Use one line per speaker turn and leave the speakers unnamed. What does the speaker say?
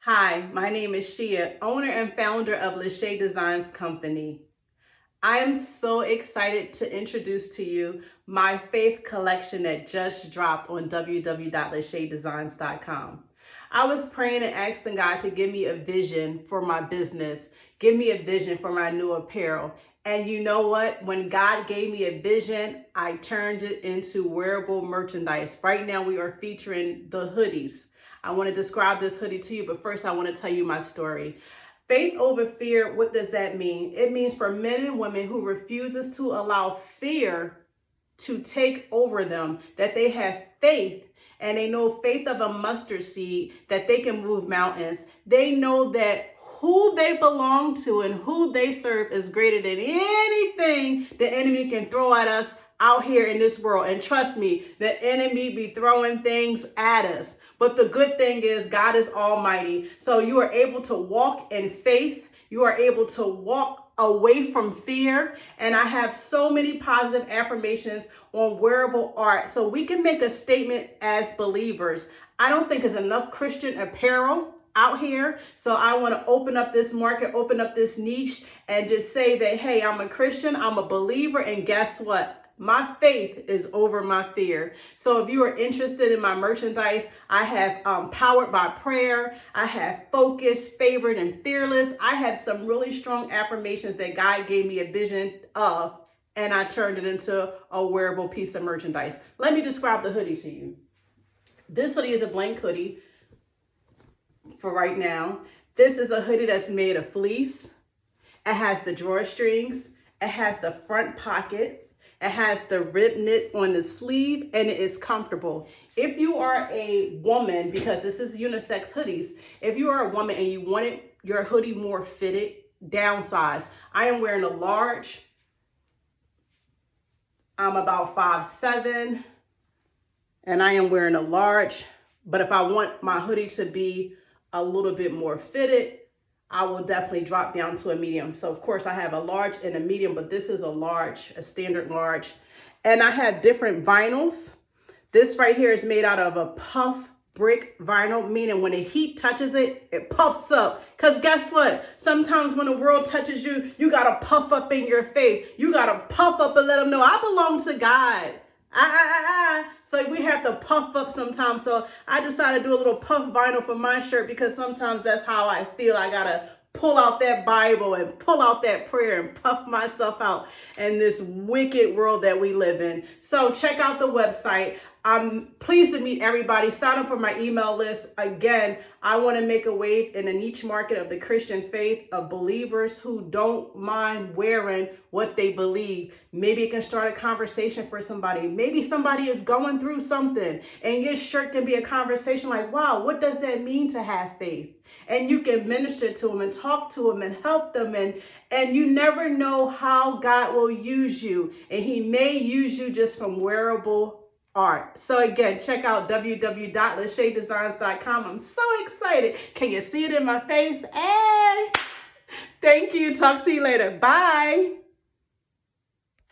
Hi, my name is Shia, owner and founder of Lachey Designs Company. I am so excited to introduce to you my faith collection that just dropped on www.lacheydesigns.com. I was praying and asking God to give me a vision for my business, give me a vision for my new apparel. And you know what? When God gave me a vision, I turned it into wearable merchandise. Right now, we are featuring the hoodies. I want to describe this hoodie to you, but first I want to tell you my story. Faith over fear, what does that mean? It means for men and women who refuses to allow fear to take over them, that they have faith and they know faith of a mustard seed, that they can move mountains. They know that who they belong to and who they serve is greater than anything the enemy can throw at us out here in this world. And trust me, the enemy be throwing things at us. But the good thing is God is almighty. So you are able to walk in faith. You are able to walk away from fear. And I have so many positive affirmations on wearable art. So we can make a statement as believers. I don't think there's enough Christian apparel out here. So I want to open up this market, open up this niche, and just say that, hey, I'm a Christian, I'm a believer, and guess what? My faith is over my fear. So if you are interested in my merchandise, I have Powered by Prayer. I have Focused, Favored, and Fearless. I have some really strong affirmations that God gave me a vision of, and I turned it into a wearable piece of merchandise. Let me describe the hoodie to you. This hoodie is a blank hoodie for right now. This is a hoodie that's made of fleece. It has the drawstrings. It has the front pocket. It has the rib knit on the sleeve, and it is comfortable. If you are a woman, because this is unisex hoodies, if you are a woman and you wanted your hoodie more fitted, downsize, I am wearing a large. I'm about 5'7", and I am wearing a large. But if I want my hoodie to be a little bit more fitted, I will definitely drop down to a medium. So of course I have a large and a medium, but this is a large, a standard large. And I have different vinyls. This right here is made out of a puff brick vinyl, meaning when the heat touches it, it puffs up. Because guess what? Sometimes when the world touches you, you got to puff up in your faith. You got to puff up and let them know I belong to God. So we have to puff up sometimes. So I decided to do a little puff vinyl for my shirt because sometimes that's how I feel. I got to pull out that Bible and pull out that prayer and puff myself out in this wicked world that we live in. So check out the website. I'm pleased to meet everybody. Sign up for my email list. Again, I want to make a wave in a niche market of the Christian faith of believers who don't mind wearing what they believe. Maybe it can start a conversation for somebody. Maybe somebody is going through something and your shirt can be a conversation like, wow, what does that mean to have faith? And you can minister to them and talk to them and help them. And you never know how God will use you. And he may use you just from wearable art. So again, check out www.lacheydesigns.com. I'm so excited. Can you see it in my face? Hey, thank you. Talk to you later. Bye.